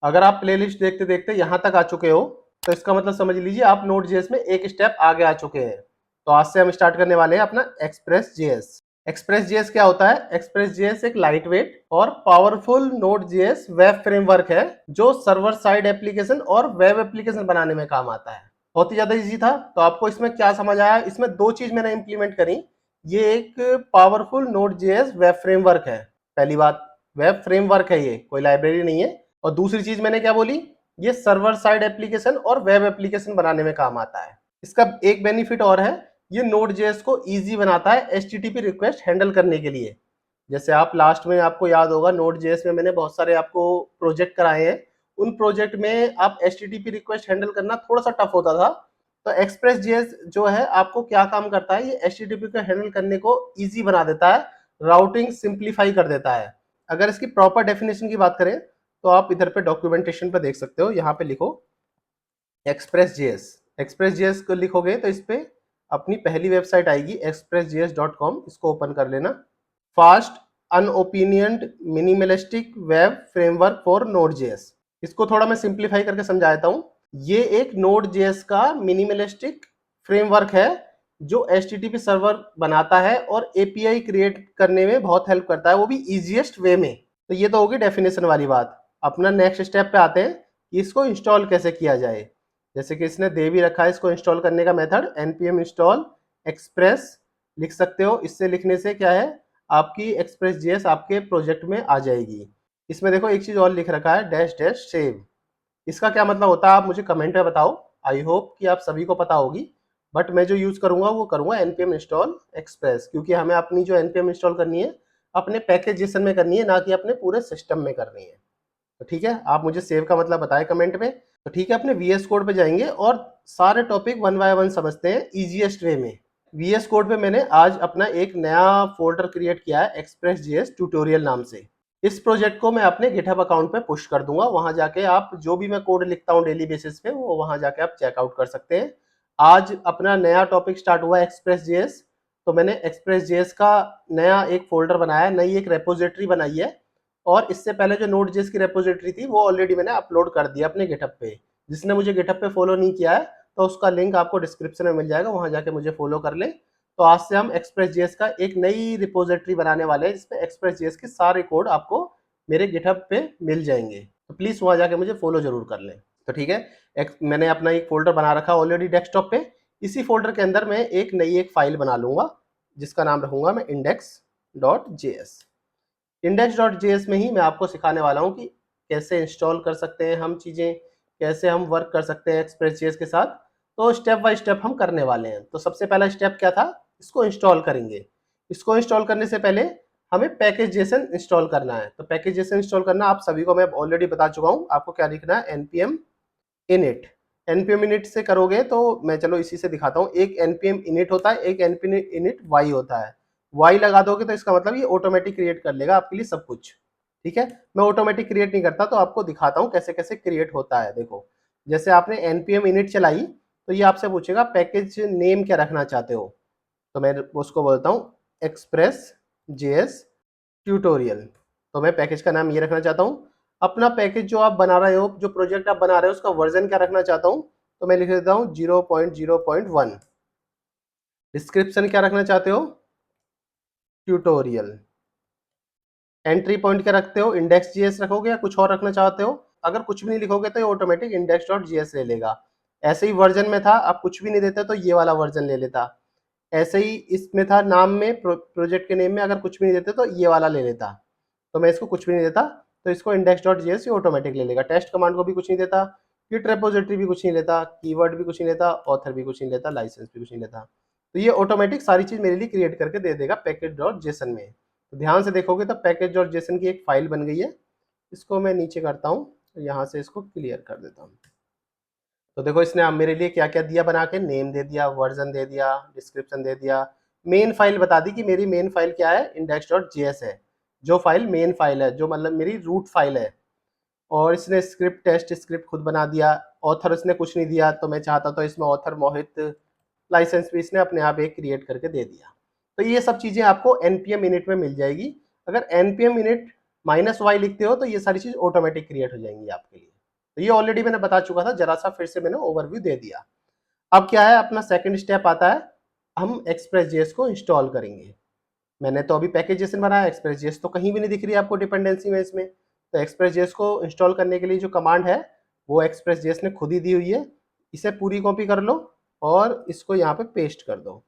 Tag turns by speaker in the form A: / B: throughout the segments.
A: अगर आप प्लेलिस्ट देखते देखते यहाँ तक आ चुके हो तो इसका मतलब समझ लीजिए आप Node.js में एक स्टेप आगे आ चुके हैं। तो आज से हम स्टार्ट करने वाले हैं अपना Express.js। Express.js क्या होता है? Express.js एक लाइट वेट और पावरफुल Node.js वेब फ्रेमवर्क है जो सर्वर साइड एप्लीकेशन और वेब एप्लीकेशन बनाने में काम आता है। बहुत ही ज्यादा इजी था। तो आपको इसमें क्या समझ आया? इसमें दो चीज मैंने इंप्लीमेंट करी। ये एक पावरफुल Node.js वेब फ्रेमवर्क है। पहली बात, वेब फ्रेमवर्क है, ये कोई लाइब्रेरी नहीं है। और दूसरी चीज मैंने क्या बोली? ये सर्वर साइड एप्लीकेशन और वेब एप्लीकेशन बनाने में काम आता है। इसका एक बेनिफिट और है, ये Node.js को इजी बनाता है HTTP रिक्वेस्ट हैंडल करने के लिए। जैसे आप लास्ट में आपको याद होगा Node.js में मैंने बहुत सारे आपको प्रोजेक्ट कराए हैं। उन प्रोजेक्ट में आप HTTP रिक्वेस्ट हैंडल करना थोड़ा सा टफ होता था। तो Express.js जो है आपको क्या काम करता है, ये HTTP को हैंडल करने को इजी बना देता है, राउटिंग सिंप्लीफाई कर देता है। अगर इसकी प्रॉपर डेफिनेशन की बात करें तो आप इधर पे डॉक्यूमेंटेशन पे देख सकते हो। यहाँ पे लिखो Express.js। Express.js को लिखोगे तो इस पे अपनी पहली वेबसाइट आएगी expressjs.com। इसको ओपन कर लेना। Fast unopinionated minimalistic web framework for Node.js। इसको थोड़ा मैं सिंप्लीफाई करके समझाता हूँ। ये एक Node.js का मिनिमलिस्टिक फ्रेमवर्क है जो HTTP सर्वर बनाता है और API क्रिएट करने में बहुत हेल्प करता है, वो भी इजीएस्ट वे में। तो ये तो होगी डेफिनेशन वाली बात। अपना नेक्स्ट स्टेप पे आते हैं कि इसको इंस्टॉल कैसे किया जाए। जैसे कि इसने दे भी रखा है इसको इंस्टॉल करने का मेथड, npm install express लिख सकते हो। इससे लिखने से क्या है, आपकी Express.js आपके प्रोजेक्ट में आ जाएगी। इसमें देखो एक चीज और लिख रखा है डैश डैश सेव। इसका क्या मतलब होता है आप मुझे कमेंट में बताओ। आई होप कि आप सभी को पता होगी, बट मैं जो यूज करूंगा वो करूंगा npm install express, क्योंकि हमें अपनी जो npm इंस्टॉल करनी है अपने पैकेज जेसन में करनी है, ना कि अपने पूरे सिस्टम में करनी है। तो ठीक है, आप मुझे सेव का मतलब बताएं कमेंट में। तो ठीक है, अपने VS कोड पे जाएंगे और सारे टॉपिक वन बाय वन समझते हैं इजीएस्ट वे में। VS कोड पे मैंने आज अपना एक नया फोल्डर क्रिएट किया है Express.js ट्यूटोरियल नाम से। इस प्रोजेक्ट को मैं अपने गिटहब अकाउंट पे पुश कर दूंगा। वहां जाके आप जो भी मैं कोड लिखता हूँ डेली बेसिस पे वो वहां जाके आप चेकआउट कर सकते हैं। आज अपना नया टॉपिक स्टार्ट हुआ है Express.js। तो मैंने Express.js का नया एक फोल्डर बनाया है, नई एक रेपोजिटरी बनाई है। और इससे पहले जो Node.js की रेपोजिटरी थी वो ऑलरेडी मैंने अपलोड कर दिया अपने गिटहब पे। जिसने मुझे गिटहब पे फॉलो नहीं किया है तो उसका लिंक आपको डिस्क्रिप्शन में मिल जाएगा, वहां जाके मुझे फॉलो कर ले। तो आज से हम Express.js का एक नई रिपोजिटरी बनाने वाले हैं जिसमें Express.js के सारे कोड आपको मेरे गिटहब पे मिल जाएंगे। तो प्लीज वहां जाके मुझे फॉलो जरूर कर लें। तो ठीक है, मैंने अपना एक फोल्डर बना रखा ऑलरेडी डेस्कटॉप पे। इसी फोल्डर के अंदर मैं एक नई एक फाइल बना लूंगा जिसका नाम रखूंगा मैं index.js। index.js में ही मैं आपको सिखाने वाला हूँ कि कैसे इंस्टॉल कर सकते हैं हम चीज़ें, कैसे हम वर्क कर सकते हैं Express.js के साथ। तो स्टेप बाय स्टेप हम करने वाले हैं। तो सबसे पहला स्टेप क्या था, इसको इंस्टॉल करेंगे। इसको इंस्टॉल करने से पहले हमें पैकेज जेसन इंस्टॉल करना है। तो पैकेज जेसन इंस्टॉल करना आप सभी को मैं ऑलरेडी बता चुका हूँ। आपको क्या लिखना है, npm init। npm init से करोगे तो मैं चलो इसी से दिखाता हूँ। एक npm init होता है, एक npm init y होता है। y लगा दोगे तो इसका मतलब ये ऑटोमेटिक क्रिएट कर लेगा आपके लिए सब कुछ। ठीक है, मैं ऑटोमेटिक क्रिएट नहीं करता, तो आपको दिखाता हूँ कैसे कैसे क्रिएट होता है। देखो, जैसे आपने npm init चलाई तो ये आपसे पूछेगा पैकेज नेम क्या रखना चाहते हो। तो मैं उसको बोलता हूँ Express.js ट्यूटोरियल। तो मैं पैकेज का नाम ये रखना चाहता हूँ। अपना पैकेज जो आप बना रहे हो, जो प्रोजेक्ट आप बना रहे हो, उसका वर्जन क्या रखना चाहता हूँ, तो मैं लिख देता हूँ 0.0.1। डिस्क्रिप्शन क्या रखना चाहते हो, ट्यूटोरियल। एंट्री पॉइंट क्या रखते हो, index.js रखोगे या कुछ और रखना चाहते हो। अगर कुछ भी नहीं लिखोगे तो ये ऑटोमेटिक index.js ले लेगा। ऐसे ही वर्जन में था, आप कुछ भी नहीं देते तो ये वाला वर्जन ले लेता। ऐसे ही इसमें था नाम में, प्रोजेक्ट के नेम में अगर कुछ भी नहीं देते तो ये वाला ले लेता। तो मैं इसको कुछ भी नहीं देता, तो इसको index.js ये ऑटोमेटिक ले लेगा। टेस्ट कमांड को भी कुछ नहीं देता, गिट रेपोजिटरी भी कुछ नहीं लेता, कीवर्ड भी कुछ नहीं लेता, ऑथर भी कुछ नहीं लेता, लाइसेंस भी कुछ नहीं लेता। तो ये ऑटोमेटिक सारी चीज मेरे लिए क्रिएट करके दे देगा पैकेज.json में। तो ध्यान से देखोगे तो पैकेज.json की एक फाइल बन गई है। इसको मैं नीचे करता हूँ, यहाँ से इसको क्लियर कर देता हूँ। तो देखो इसने आप मेरे लिए क्या क्या दिया बना के, नेम दे दिया, वर्जन दे दिया, डिस्क्रिप्शन दे दिया, मेन फाइल बता दी कि मेरी मेन फाइल क्या है, index.js है। जो फाइल मेन फाइल है, जो मतलब मेरी रूट फाइल है। और इसने स्क्रिप्ट, टेस्ट स्क्रिप्ट खुद बना दिया। ऑथर इसने कुछ नहीं दिया, तो मैं चाहता तो इसमें ऑथर मोहित लाइसेंस भी इसने अपने आप एक क्रिएट करके दे दिया। तो ये सब चीजें आपको npm init में मिल जाएगी। अगर npm init -y लिखते हो तो ये सारी चीज ऑटोमेटिक क्रिएट हो जाएंगी आपके लिए। तो ये ऑलरेडी मैंने बता चुका था, जरा सा फिर से मैंने ओवरव्यू दे दिया। अब क्या है, अपना सेकंड स्टेप आता है, हम एक्सप्रेस.js को इंस्टॉल करेंगे। मैंने तो अभी पैकेज.json बनाया, एक्सप्रेस.js तो कहीं भी नहीं दिख रही है आपको डिपेंडेंसी में इसमें। तो एक्सप्रेस.js को इंस्टॉल करने के लिए जो कमांड है वो एक्सप्रेस.js ने खुद ही दी हुई है। इसे पूरी कॉपी कर लो और इसको यहाँ पे पेस्ट कर दो।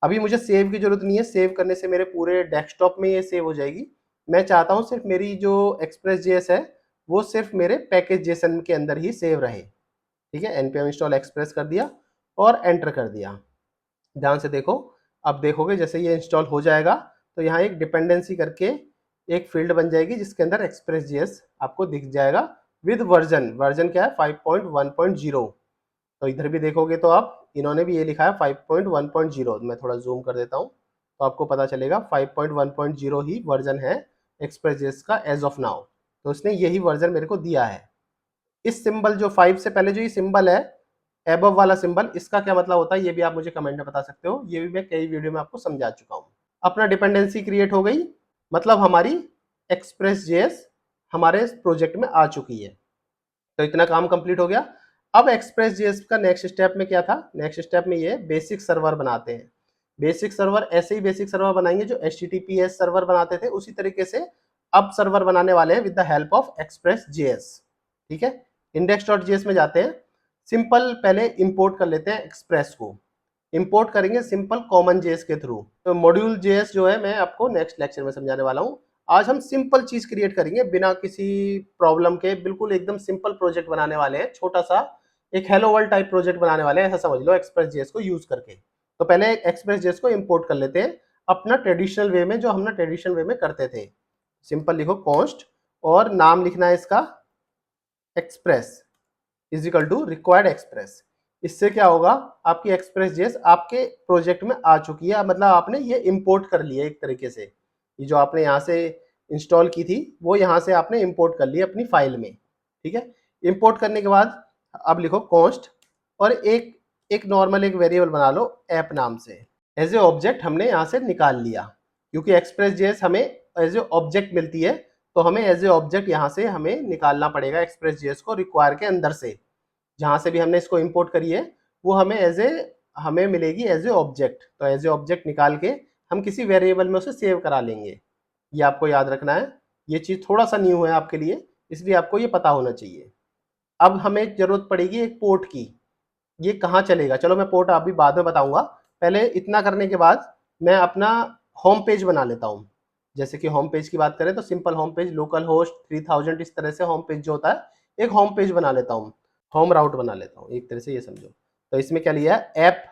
A: अभी मुझे सेव की जरूरत नहीं है, सेव करने से मेरे पूरे डेस्कटॉप में ये सेव हो जाएगी। मैं चाहता हूँ सिर्फ मेरी जो एक्सप्रेस.js है वो सिर्फ मेरे पैकेज.json के अंदर ही सेव रहे। ठीक है, npm इंस्टॉल एक्सप्रेस कर दिया और एंटर कर दिया। ध्यान से देखो, अब देखोगे जैसे ये इंस्टॉल हो जाएगा तो यहाँ एक डिपेंडेंसी करके एक फील्ड बन जाएगी जिसके अंदर एक्सप्रेस.js आपको दिख जाएगा विद वर्जन। वर्जन क्या है, 5.1.0। तो इधर भी देखोगे तो आप, इन्होंने भी ये लिखा है 5.1.0। मैं थोड़ा जूम कर देता हूँ तो आपको पता चलेगा 5.1.0 ही वर्जन है एक्सप्रेस.js का एज ऑफ नाउ। तो उसने यही वर्जन मेरे को दिया है। इस सिंबल जो 5 से पहले जो ये सिंबल है, एबव वाला सिंबल, इसका क्या मतलब होता है ये भी आप मुझे कमेंट में बता सकते हो। ये भी मैं कई वीडियो में आपको समझा चुका हूँ। अपना डिपेंडेंसी क्रिएट हो गई, मतलब हमारी एक्सप्रेस.js हमारे प्रोजेक्ट में आ चुकी है। तो इतना काम कंप्लीट हो गया। अब एक्सप्रेस.js का नेक्स्ट स्टेप में क्या था, नेक्स्ट स्टेप में ये बेसिक सर्वर बनाते हैं। बेसिक सर्वर ऐसे ही बेसिक सर्वर बनाएंगे जो HTTPS सर्वर बनाते थे, उसी तरीके से अब सर्वर बनाने वाले हैं विद द हेल्प ऑफ एक्सप्रेस.js। ठीक है, index.js में जाते हैं। सिंपल पहले इंपोर्ट कर लेते हैं एक्सप्रेस को। इंपोर्ट करेंगे सिंपल कॉमन जेएस के थ्रू। तो मॉड्यूल जेएस जो है मैं आपको नेक्स्ट लेक्चर में समझाने वाला हूँ। आज हम सिंपल चीज क्रिएट करेंगे बिना किसी प्रॉब्लम के, बिल्कुल एकदम सिंपल प्रोजेक्ट बनाने वाले हैं। छोटा सा एक हेलो वर्ल्ड टाइप प्रोजेक्ट बनाने वाले हैं, ऐसा समझ लो, एक्सप्रेस जेएस को यूज करके। तो पहले एक्सप्रेस जेएस को इंपोर्ट कर लेते हैं अपना ट्रेडिशनल वे में, जो हम ना ट्रेडिशनल वे में करते थे। सिंपल लिखो कॉन्स्ट और नाम लिखना है इसका express is equal to required express. इससे क्या होगा, आपकी एक्सप्रेस.js आपके प्रोजेक्ट में आ चुकी है, मतलब आपने ये इंपोर्ट कर लिया एक तरीके से। ये जो आपने यहाँ से इंस्टॉल की थी वो यहाँ से आपने इंपोर्ट कर ली अपनी फाइल में। ठीक है, इंपोर्ट करने के बाद अब लिखो कॉन्स्ट और एक एक नॉर्मल एक वेरिएबल बना लो ऐप नाम से। एज ए ऑब्जेक्ट हमने यहाँ से निकाल लिया, क्योंकि एक्सप्रेस.js हमें एज ए ऑब्जेक्ट मिलती है, तो हमें एज ए ऑब्जेक्ट यहाँ से हमें निकालना पड़ेगा एक्सप्रेस.js को रिक्वायर के अंदर से। जहां से भी हमने इसको इंपोर्ट करी है वो हमें मिलेगी एज ए ऑब्जेक्ट। तो एज ए ऑब्जेक्ट निकाल के हम किसी वेरिएबल में उसे सेव करा लेंगे। ये आपको याद रखना है, ये चीज थोड़ा सा न्यू है आपके लिए, इसलिए आपको ये पता होना चाहिए। अब हमें जरूरत पड़ेगी एक पोर्ट की। ये कहाँ चलेगा, चलो मैं पोर्ट अभी बाद में बताऊंगा। पहले इतना करने के बाद मैं अपना होम पेज बना लेता हूँ। जैसे कि होम पेज की बात करें तो simple home page, local host 3000, इस तरह से होम पेज जो होता है एक होम पेज बना लेता हूँ, होम राउट बना लेता हूँ एक तरह से, ये समझो। तो इसमें क्या लिया है, ऐप।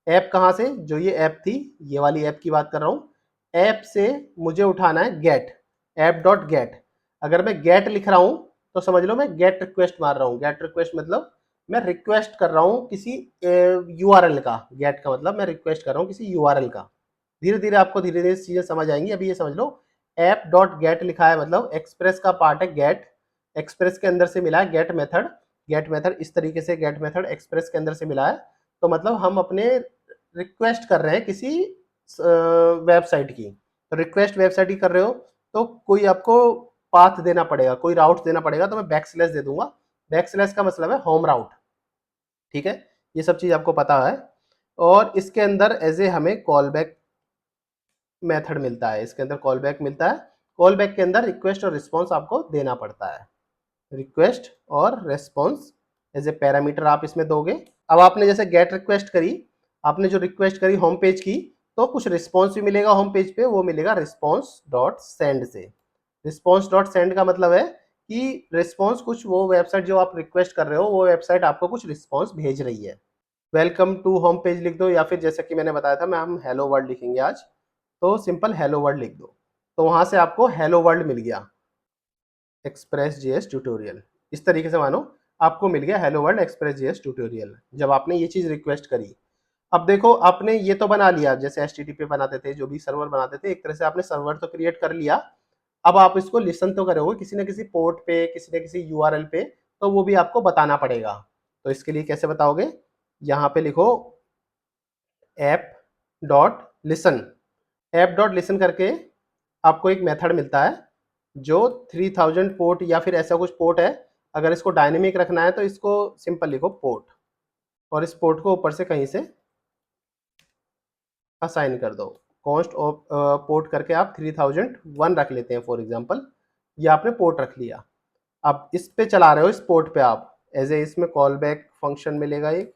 A: ऐप कहाँ से, जो ये ऐप थी, ये वाली ऐप की बात कर रहा हूँ। ऐप से मुझे उठाना है गेट, ऐप डॉट गेट। अगर मैं गेट लिख रहा हूँ तो समझ लो मैं गेट रिक्वेस्ट मार रहा हूँ। गेट रिक्वेस्ट मतलब मैं रिक्वेस्ट कर रहा हूँ किसी यूआरएल का। गेट का मतलब मैं रिक्वेस्ट कर रहा हूँ किसी यूआरएल का। धीरे धीरे आपको धीरे धीरे चीजें समझ आएंगी। अभी ये समझ लो, ऐप डॉट गेट लिखा है मतलब एक्सप्रेस का पार्ट है गेट। एक्सप्रेस के अंदर से मिला है गेट मेथड। गेट मेथड इस तरीके से, गेट मेथड एक्सप्रेस के अंदर से मिला है। तो मतलब हम अपने रिक्वेस्ट कर रहे हैं किसी वेबसाइट की। तो रिक्वेस्ट वेबसाइट की कर रहे हो तो कोई आपको पाथ देना पड़ेगा, कोई राउट देना पड़ेगा। तो मैं बैकस्लैश दे दूंगा। बैकस्लैश का मतलब है होम राउट। ठीक है, ये सब चीज आपको पता है। और इसके अंदर एज ए हमें कॉल बैक मेथड मिलता है, इसके अंदर कॉल बैक मिलता है। कॉल बैक के अंदर रिक्वेस्ट और रिस्पॉन्स आपको देना पड़ता है। रिक्वेस्ट और रेस्पॉन्स एज ए पैरामीटर आप इसमें दोगे। अब आपने जैसे गेट रिक्वेस्ट करी, आपने जो रिक्वेस्ट करी होम पेज की, तो कुछ रिस्पॉन्स भी मिलेगा होम पेज पे, वो मिलेगा रिस्पॉन्स डॉट सेंड से। रिस्पॉन्स डॉट सेंड का मतलब है कि रिस्पॉन्स कुछ, वो वेबसाइट जो आप रिक्वेस्ट कर रहे हो वो वेबसाइट आपको कुछ रिस्पॉन्स भेज रही है। वेलकम टू होम पेज लिख दो, या फिर जैसे कि मैंने बताया था मैं हम हेलो वर्ल्ड लिखेंगे आज, तो सिंपल हेलो वर्ल्ड लिख दो। तो वहां से आपको हेलो वर्ल्ड मिल गया, एक्सप्रेस.js ट्यूटोरियल। इस तरीके से मानो आपको मिल गया हेलो वर्ल्ड एक्सप्रेस.js ट्यूटोरियल जब आपने ये चीज रिक्वेस्ट करी। अब देखो, आपने ये तो बना लिया, जैसे HTTP बनाते थे, जो भी सर्वर बनाते थे, एक तरह से आपने सर्वर तो क्रिएट कर लिया। अब आप इसको लिसन तो करोगे किसी न किसी पोर्ट पे, किसी न किसी यूआरएल पे, तो वो भी आपको बताना पड़ेगा। तो इसके लिए कैसे बताओगे, यहाँ पे लिखो app dot listen. App dot listen करके आपको एक मेथड मिलता है जो 3000 पोर्ट या फिर ऐसा कुछ पोर्ट है, अगर इसको डायनेमिक रखना है तो इसको सिंपल लिखो पोर्ट, और इस पोर्ट को ऊपर से कहीं से असाइन कर दो। कॉस्ट ऑफ पोर्ट करके आप 3001 रख लेते हैं फॉर एग्जांपल, ये आपने पोर्ट रख लिया। अब इस पे चला रहे हो, इस पोर्ट पे आप एज ए इसमें कॉल बैक फंक्शन मिलेगा। एक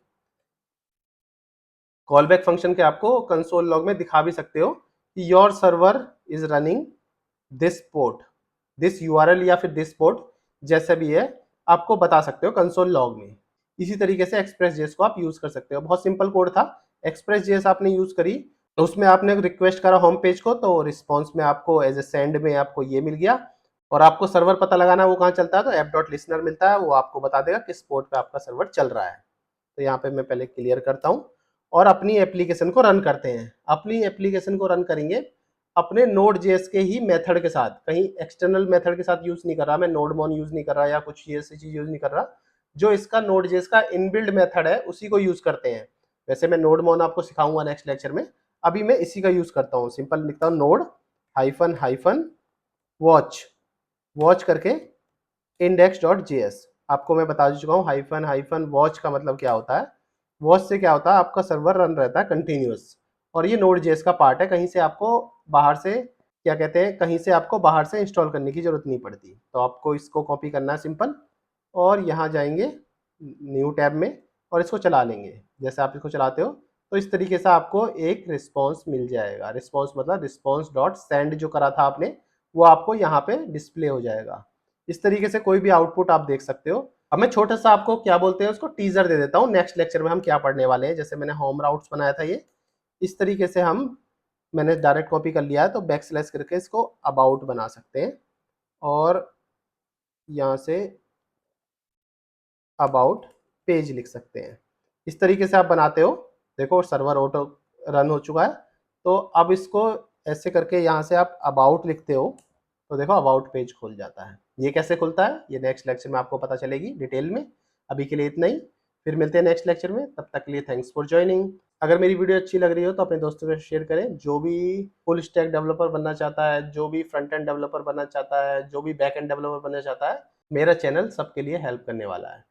A: कॉल बैक फंक्शन के आपको कंसोल लॉग में दिखा भी सकते हो कि your server is running this port, this URL या फिर दिस पोर्ट, जैसा भी है आपको बता सकते हो कंसोल लॉग में। इसी तरीके से एक्सप्रेस जेएस को आप यूज कर सकते हो। बहुत सिंपल कोड था। एक्सप्रेस जेएस आपने यूज करी तो उसमें आपने रिक्वेस्ट करा होम पेज को, तो रिस्पॉन्स में आपको एज ए सेंड में आपको ये मिल गया, और आपको सर्वर पता लगाना है वो कहाँ चलता है, तो ऐप डॉट लिसनर मिलता है, वो आपको बता देगा किस पोर्ट पे आपका सर्वर चल रहा है। तो यहाँ पे मैं पहले क्लियर करता हूँ और अपनी एप्लीकेशन को रन करते हैं। अपनी एप्लीकेशन को रन करेंगे अपने नोड जेएस के ही मेथड के साथ, कहीं एक्सटर्नल मेथड के साथ यूज नहीं कर रहा मैं, नोडमॉन यूज नहीं कर रहा या कुछ ये ऐसी चीज यूज नहीं कर रहा। जो इसका नोड जेएस का इनबिल्ड मेथड है उसी को यूज करते हैं। वैसे मैं नोडमॉन आपको सिखाऊंगा नेक्स्ट लेक्चर में, अभी मैं इसी का यूज करता हूँ। सिंपल लिखता हूँ node hyphen hyphen watch, watch करके इंडेक्स डॉट जेएस। आपको मैं बता चुका हूँ हाइफन हाइफन वॉच का मतलब क्या होता है। वॉच से क्या होता है, आपका सर्वर रन रहता है कंटिन्यूअस, और ये नोड जेएस का पार्ट है, कहीं से आपको बाहर से क्या कहते हैं, कहीं से आपको बाहर से इंस्टॉल करने की जरूरत नहीं पड़ती। तो आपको इसको कॉपी करना है सिंपल, और यहाँ जाएंगे न्यू टैब में और इसको चला लेंगे। जैसे आप इसको चलाते हो तो इस तरीके से आपको एक रिस्पॉन्स मिल जाएगा। रिस्पॉन्स मतलब रिस्पॉन्स डॉट सेंड जो करा था आपने, वो आपको यहाँ पे डिस्प्ले हो जाएगा। इस तरीके से कोई भी आउटपुट आप देख सकते हो। अब मैं छोटा सा आपको क्या बोलते हैं उसको टीजर दे देता हूँ, नेक्स्ट लेक्चर में हम क्या पढ़ने वाले हैं। जैसे मैंने होम राउट्स बनाया था, ये इस तरीके से मैंने डायरेक्ट कॉपी कर लिया है, तो बैक स्लैश करके इसको अबाउट बना सकते हैं, और यहाँ से अबाउट पेज लिख सकते हैं। इस तरीके से आप बनाते हो। देखो सर्वर ऑटो रन हो चुका है। तो अब इसको ऐसे करके यहाँ से आप अबाउट लिखते हो तो देखो अबाउट पेज खुल जाता है। ये कैसे खुलता है ये नेक्स्ट लेक्चर में आपको पता चलेगी डिटेल में। अभी के लिए इतना ही, फिर मिलते हैं नेक्स्ट लेक्चर में। तब तक के लिए थैंक्स फॉर ज्वाइनिंग। अगर मेरी वीडियो अच्छी लग रही हो तो अपने दोस्तों के साथ शेयर करें। जो भी फुल स्टैक डेवलपर बनना चाहता है, जो भी फ्रंट एंड डेवलपर बनना चाहता है, जो भी बैक एंड डेवलपर बनना चाहता है, मेरा चैनल सबके लिए हेल्प करने वाला है।